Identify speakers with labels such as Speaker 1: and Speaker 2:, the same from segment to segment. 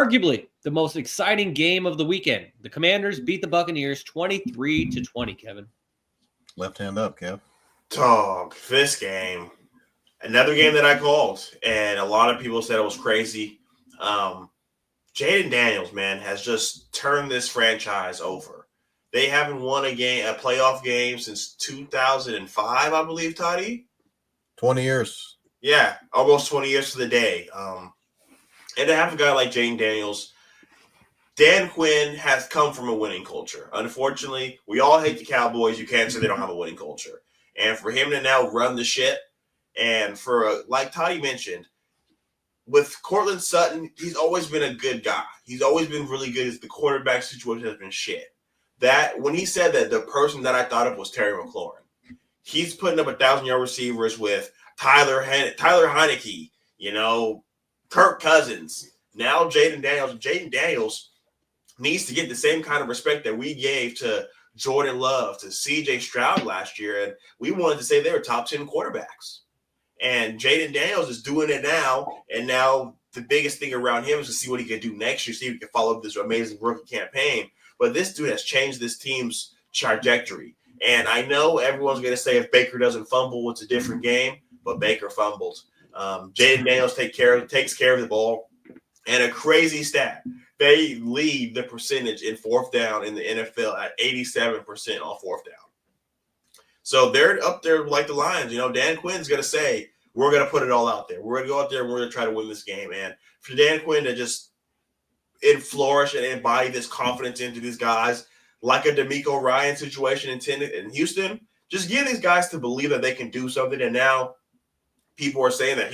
Speaker 1: Arguably the most exciting game of the weekend. The Commanders beat the Buccaneers 23-20, Kevin.
Speaker 2: Left hand up, Kev.
Speaker 3: Dog, this game, another game that I called, and a lot of people said it was crazy. Um, Jaden Daniels, man, has just turned this franchise over. They haven't won a playoff game since 2005, I believe, Toddy.
Speaker 2: 20 years.
Speaker 3: Yeah, almost 20 years to the day. And to have a guy like Jaden Daniels, Dan Quinn has come from a winning culture. Unfortunately, we all hate the Cowboys. You can't say they don't have a winning culture. And for him to now run the ship, and for, like Toddy mentioned, with Cortland Sutton, he's always been a good guy. He's always been really good. The quarterback situation has been shit. That when he said that the person that I thought of was Terry McLaurin, he's putting up 1,000-yard receivers with Tyler Heineke, Kirk Cousins. Now Jaden Daniels needs to get the same kind of respect that we gave to Jordan Love, to C.J. Stroud last year, and we wanted to say they were top 10 quarterbacks. And Jaden Daniels is doing it now, and now the biggest thing around him is to see what he can do next year, see if he can follow up this amazing rookie campaign. But this dude has changed this team's trajectory. And I know everyone's going to say if Baker doesn't fumble, it's a different game, but Baker fumbled. Jaden Daniels takes care of the ball. And a crazy stat, they lead the percentage in fourth down in the NFL at 87% on fourth down. So they're up there like the Lions. Dan Quinn's going to say, we're going to put it all out there. We're going to go out there and we're going to try to win this game. And for Dan Quinn to just flourish and embody this confidence into these guys, like a DeMeco Ryan situation in Houston, just give these guys to believe that they can do something. And now people are saying that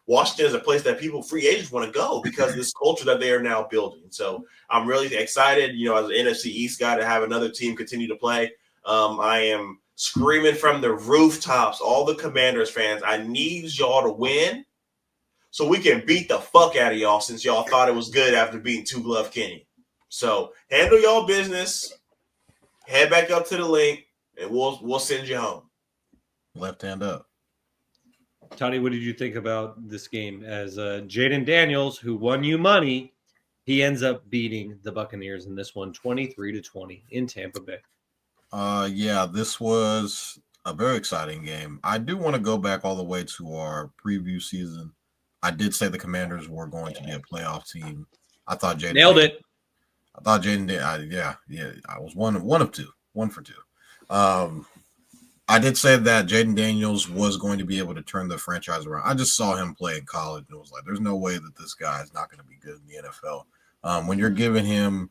Speaker 3: Washington is a place that free agents want to go because of this culture that they are now building. So I'm really excited, as an NFC East guy, to have another team continue to play. I am screaming from the rooftops, all the Commanders fans, I need y'all to win so we can beat the fuck out of y'all since y'all thought it was good after beating Two Glove Kenny. So handle y'all business, head back up to the link, and we'll send you home.
Speaker 2: Left hand up.
Speaker 1: Toddy, what did you think about this game? As Jaden Daniels, who won you money, he ends up beating the Buccaneers in this one 23-20 in Tampa Bay.
Speaker 2: Yeah, this was a very exciting game. I do want to go back all the way to our preview season. I did say the Commanders were going to be a playoff team. I thought Jaden
Speaker 1: nailed it.
Speaker 2: I thought Jaden did. I was one for two. I did say that Jaden Daniels was going to be able to turn the franchise around. I just saw him play in college and it was like, there's no way that this guy is not going to be good in the NFL. When you're giving him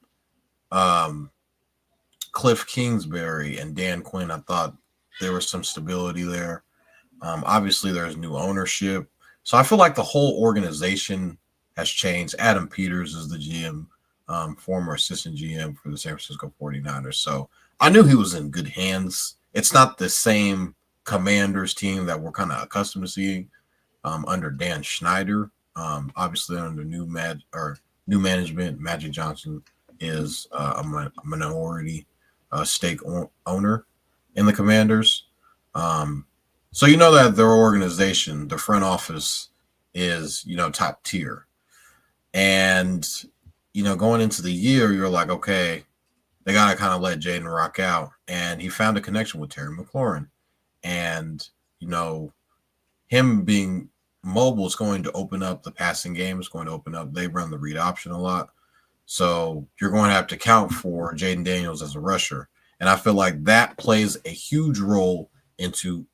Speaker 2: Cliff Kingsbury and Dan Quinn, I thought there was some stability there. Obviously, there's new ownership. So I feel like the whole organization has changed. Adam Peters is the GM, former assistant GM for the San Francisco 49ers. So I knew he was in good hands. It's not the same Commanders team that we're kind of accustomed to seeing under Dan Schneider. Obviously, under new management, Magic Johnson is a minority stake owner in the Commanders. So you know that their organization, the front office, is top tier. And going into the year, you're like, okay, they got to kind of let Jaden rock out. And he found a connection with Terry McLaurin. And, him being mobile is going to open up the passing game. It's going to open up. They run the read option a lot. So you're going to have to count for Jaden Daniels as a rusher. And I feel like that plays a huge role into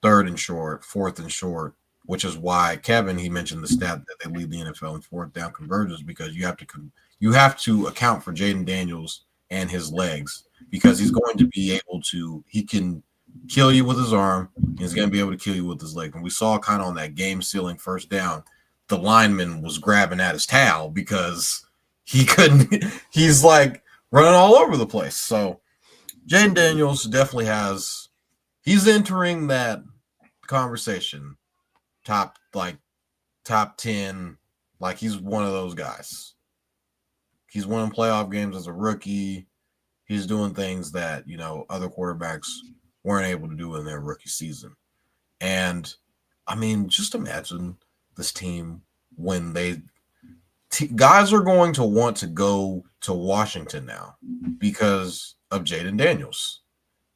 Speaker 2: third and short, fourth and short, which is why Kevin, he mentioned the stat that they lead the NFL in fourth down conversions, because you have to account for Jaden Daniels and his legs, because he's going to be able to, he can kill you with his arm. He's going to be able to kill you with his leg. And we saw kind of on that game sealing first down, the lineman was grabbing at his towel because he couldn't, he's like running all over the place. So Jaden Daniels definitely he's entering that conversation, top 10, like he's one of those guys. He's winning playoff games as a rookie. He's doing things that, other quarterbacks weren't able to do in their rookie season. And, I mean, just imagine this team when they guys are going to want to go to Washington now because of Jaden Daniels.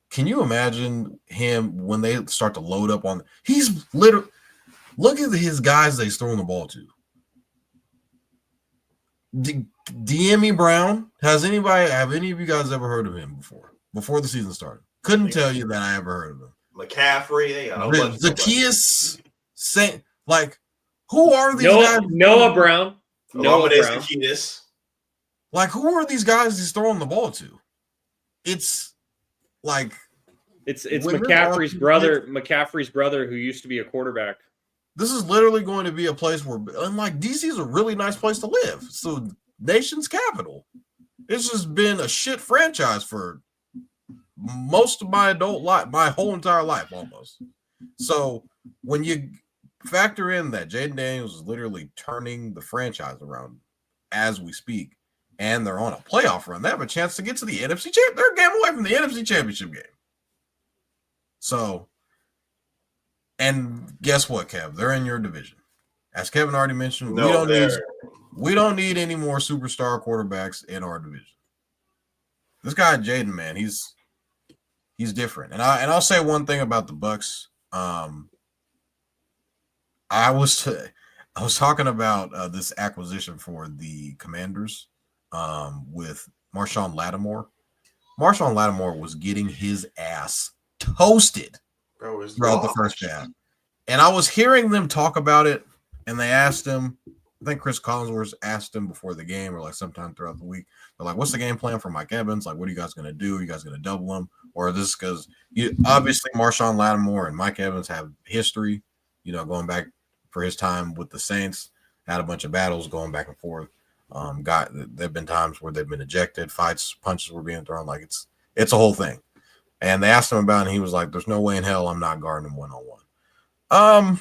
Speaker 2: Can you imagine him when they start to load up on? He's literally look at his guys that he's throwing the ball to. D'Emi Brown. Have any of you guys ever heard of him before the season started? Couldn't tell you that I ever heard of him.
Speaker 3: McCaffrey, they got a whole bunch of
Speaker 2: Zacchaeus, like, who are these guys?
Speaker 1: Noah Brown.
Speaker 2: Like, who are these guys he's throwing the ball to? It's like
Speaker 1: it's McCaffrey's brother. McCaffrey's brother, who used to be a quarterback.
Speaker 2: This is literally going to be a place where, and like, DC is a really nice place to live. So, nation's capital. It's just been a shit franchise for most of my adult life, my whole entire life almost. So when you factor in that Jaden Daniels is literally turning the franchise around as we speak, and they're on a playoff run, they have a chance to get to the NFC Championship. They're a game away from the NFC Championship game. So, and guess what, Kev? They're in your division. As Kevin already mentioned, we don't need any more superstar quarterbacks in our division. This guy Jaden, man, he's different. And I'll say one thing about the Bucs. I was talking about this acquisition for the Commanders with Marshawn Lattimore. Marshawn Lattimore was getting his ass toasted throughout the first half. And I was hearing them talk about it, and they asked him, I think Chris Collinsworth asked him before the game or like sometime throughout the week. They're like, what's the game plan for Mike Evans? Like, what are you guys going to do? Are you guys going to double him? Or is this because obviously Marshawn Lattimore and Mike Evans have history, going back for his time with the Saints, had a bunch of battles going back and forth. There've been times where they've been ejected, fights, punches were being thrown. Like it's a whole thing. And they asked him about it, and he was like, there's no way in hell I'm not guarding him one-on-one.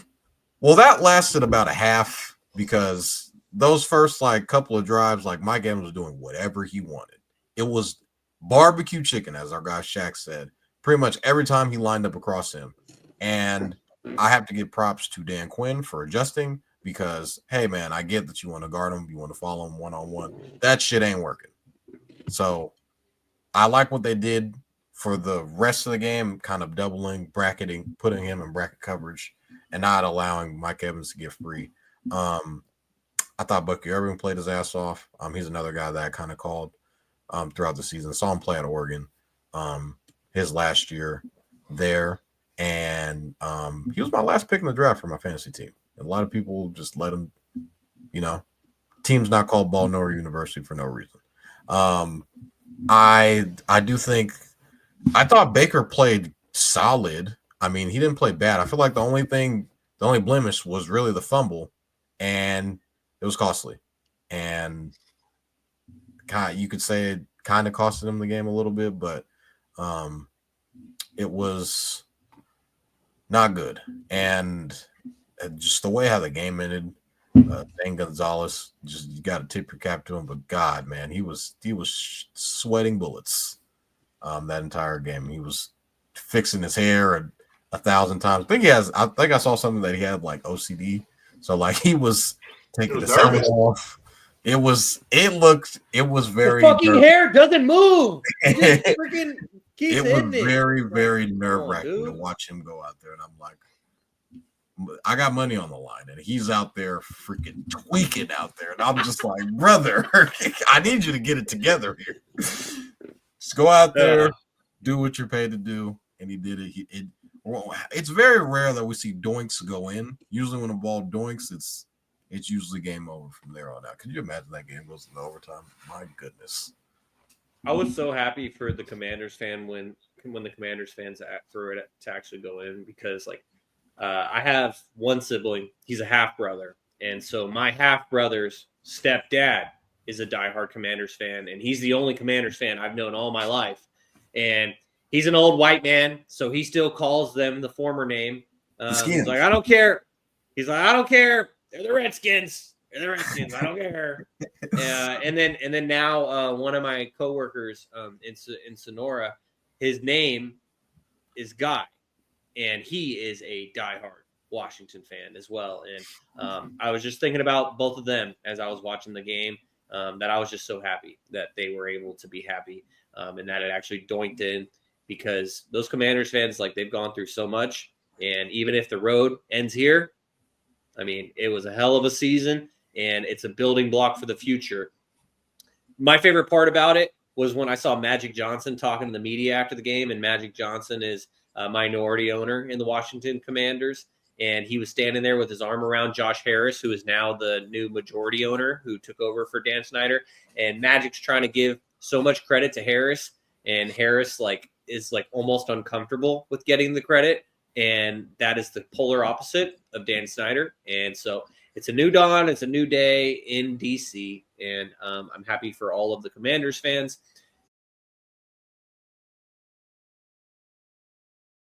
Speaker 2: Well, that lasted about a half because those first couple of drives, Mike Evans was doing whatever he wanted. It was barbecue chicken, as our guy Shaq said, pretty much every time he lined up across him. And I have to give props to Dan Quinn for adjusting because, hey, man, I get that you want to guard him. You want to follow him one-on-one. That shit ain't working. So I like what they did for the rest of the game, kind of doubling, bracketing, putting him in bracket coverage, and not allowing Mike Evans to get free. I thought Bucky Irving played his ass off. He's another guy that I kind of called throughout the season. Saw him play at Oregon his last year there. And he was my last pick in the draft for my fantasy team. A lot of people just let him, team's not called Baltimore University for no reason. I do think – I thought Baker played solid. I mean, he didn't play bad. I feel like the only blemish was really the fumble, and it was costly. And you could say it kind of costed him the game a little bit, but it was not good. And just the way how the game ended, Dan Gonzalez, you got to tip your cap to him. But God, man, he was sweating bullets. That entire game, he was fixing his hair 1,000 times. I think I saw something that he had OCD, so he was taking his helmet off. It was very.
Speaker 1: The fucking hair doesn't move. It
Speaker 2: was very, very nerve-wracking to watch him go out there, and I'm like, I got money on the line, and he's out there freaking tweaking out there, and I'm just like, brother, I need you to get it together here. Just go out there, do what you're paid to do, and he did it. It's very rare that we see doinks go in. Usually, when a ball doinks, it's usually game over from there on out. Could you imagine that game goes into overtime? My goodness.
Speaker 1: I was so happy for the Commanders fan when the Commanders fans for it to actually go in because I have one sibling. He's a half brother, and so my half brother's stepdad is a diehard Commanders fan, and he's the only Commanders fan I've known all my life. And he's an old white man, so he still calls them the former name. He's like, I don't care. He's like, I don't care. They're the Redskins. They're the Redskins. I don't care. And then now one of my coworkers in Sonora, his name is Guy, and he is a diehard Washington fan as well. And I was just thinking about both of them as I was watching the game, that I was just so happy that they were able to be happy, and that it actually doinked in, because those Commanders fans, like, they've gone through so much. And even if the road ends here, I mean, it was a hell of a season, and it's a building block for the future. My favorite part about it was when I saw Magic Johnson talking to the media after the game, and Magic Johnson is a minority owner in the Washington Commanders, and he was standing there with his arm around Josh Harris, who is now the new majority owner who took over for Dan Snyder. And Magic's trying to give so much credit to Harris, and Harris is almost uncomfortable with getting the credit, and that is the polar opposite of Dan Snyder. And so it's a new dawn, it's a new day in DC, and I'm happy for all of the Commanders fans